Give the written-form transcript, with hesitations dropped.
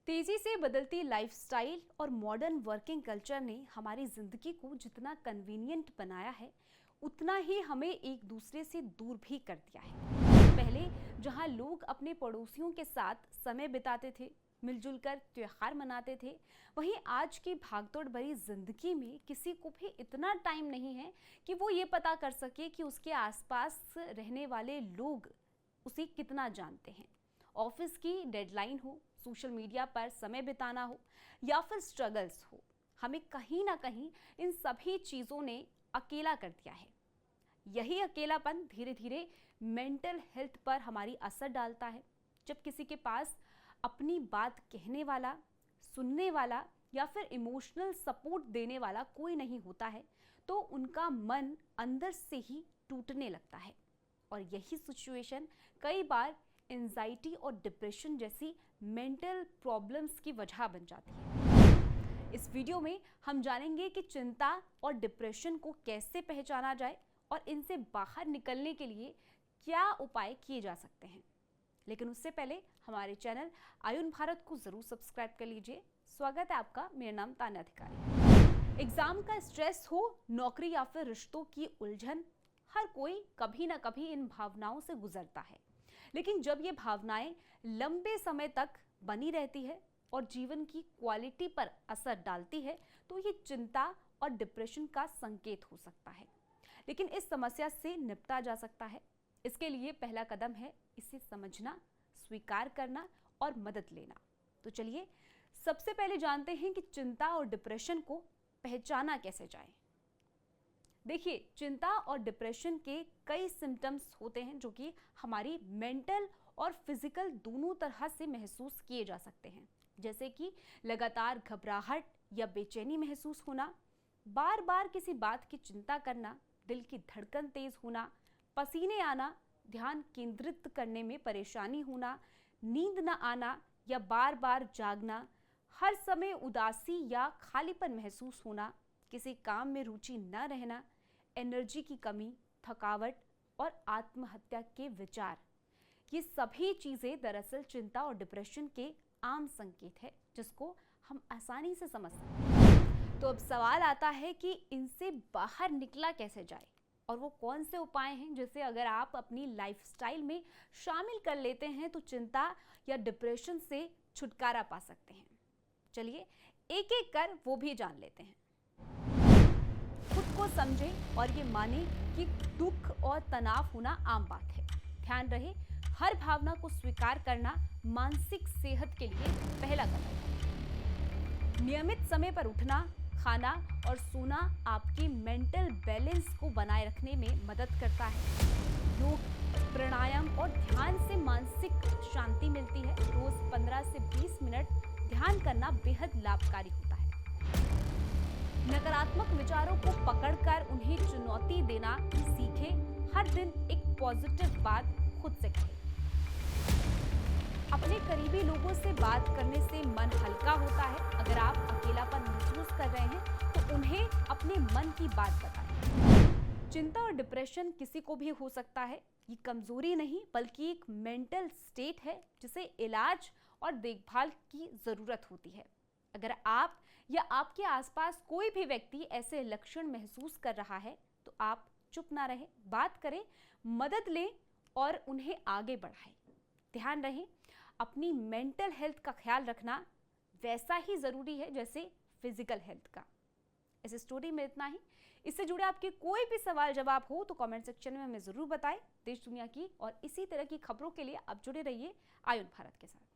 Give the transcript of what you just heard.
तेजी से बदलती लाइफस्टाइल और मॉडर्न वर्किंग कल्चर ने हमारी जिंदगी को जितना कन्वीनियंट बनाया है, उतना ही हमें एक दूसरे से दूर भी कर दिया है। पहले जहां लोग अपने पड़ोसियों के साथ समय बिताते थे, मिलजुल कर त्योहार मनाते थे, वहीं आज की भागदौड़ भरी जिंदगी में किसी को भी इतना टाइम नहीं है कि वो ये पता कर सके कि उसके आसपास रहने वाले लोग उसे कितना जानते हैं। ऑफिस की डेडलाइन हो, सोशल मीडिया पर समय बिताना हो या फिर स्ट्रगल्स हो, हमें कहीं ना कहीं इन सभी चीज़ों ने अकेला कर दिया है। यही अकेलापन धीरे धीरे मेंटल हेल्थ पर हमारी असर डालता है। जब किसी के पास अपनी बात कहने वाला, सुनने वाला या फिर इमोशनल सपोर्ट देने वाला कोई नहीं होता है, तो उनका मन अंदर से ही टूटने लगता है। और यही सिचुएशन कई बार एंजाइटी और डिप्रेशन जैसी मेंटल प्रॉब्लम्स की वजह बन जाती है। इस वीडियो में हम जानेंगे कि चिंता और डिप्रेशन को कैसे पहचाना जाए और इनसे बाहर निकलने के लिए क्या उपाय किए जा सकते हैं। लेकिन उससे पहले हमारे चैनल आयुन भारत को जरूर सब्सक्राइब कर लीजिए। स्वागत है आपका। मेरा नाम तान्या अधिकारी। एग्जाम का स्ट्रेस हो, नौकरी या फिर रिश्तों की उलझन, हर कोई कभी ना कभी इन भावनाओं से गुजरता है। लेकिन जब ये भावनाएं लंबे समय तक बनी रहती है और जीवन की क्वालिटी पर असर डालती है, तो ये चिंता और डिप्रेशन का संकेत हो सकता है। लेकिन इस समस्या से निपटा जा सकता है। इसके लिए पहला कदम है इसे समझना, स्वीकार करना और मदद लेना। तो चलिए सबसे पहले जानते हैं कि चिंता और डिप्रेशन को पहचाना कैसे जाए। देखिए, चिंता और डिप्रेशन के कई सिम्टम्स होते हैं जो कि हमारी मेंटल और फिजिकल दोनों तरह से महसूस किए जा सकते हैं। जैसे कि लगातार घबराहट या बेचैनी महसूस होना, बार बार किसी बात की चिंता करना, दिल की धड़कन तेज होना, पसीने आना, ध्यान केंद्रित करने में परेशानी होना, नींद न आना या बार बार जागना, हर समय उदासी या खालीपन महसूस होना, किसी काम में रुचि न रहना, एनर्जी की कमी, थकावट और आत्महत्या के विचार, ये सभी चीजें दरअसल चिंता और डिप्रेशन के आम संकेत है, जिसको हम आसानी से समझ सकते हैं। तो अब सवाल आता है कि इनसे बाहर निकला कैसे जाए और वो कौन से उपाय हैं जिसे अगर आप अपनी लाइफस्टाइल में शामिल कर लेते हैं तो चिंता या डिप्रेशन से छुटकारा पा सकते हैं। चलिए एक एक कर वो भी जान लेते हैं। खुद को समझें और ये माने कि दुख और तनाव होना आम बात है। ध्यान रहे, हर भावना को स्वीकार करना मानसिक सेहत के लिए पहला कदम है। नियमित समय पर उठना, खाना और सोना आपके मेंटल बैलेंस को बनाए रखने में मदद करता है। योग, प्राणायाम और ध्यान से मानसिक शांति मिलती है। रोज 15 से 20 मिनट ध्यान करना बेहद लाभकारी होता है। नकारात्मक विचारों को पकड़कर उन्हें चुनौती देना सीखें। हर दिन एक पॉजिटिव बात खुद से कहें। अपने करीबी लोगों से बात करने से मन हल्का होता है। अगर आप अकेलापन महसूस कर रहे हैं तो उन्हें अपने मन की बात बताएं। चिंता और डिप्रेशन किसी को भी हो सकता है। ये कमजोरी नहीं बल्कि एक मेंटल स्टेट है जिसे इलाज और देखभाल की जरूरत होती है। अगर आप या आपके आसपास कोई भी व्यक्ति ऐसे लक्षण महसूस कर रहा है तो आप चुप ना रहें, बात करें, मदद लें और उन्हें आगे बढ़ाएं। ध्यान रहे, अपनी मेंटल हेल्थ का ख्याल रखना वैसा ही जरूरी है जैसे फिजिकल हेल्थ का। इस स्टोरी में इतना ही। इससे जुड़े आपके कोई भी सवाल जवाब हो तो कमेंट सेक्शन में हमें जरूर बताएं। देश दुनिया की और इसी तरह की खबरों के लिए आप जुड़े रहिए आयुन भारत के साथ।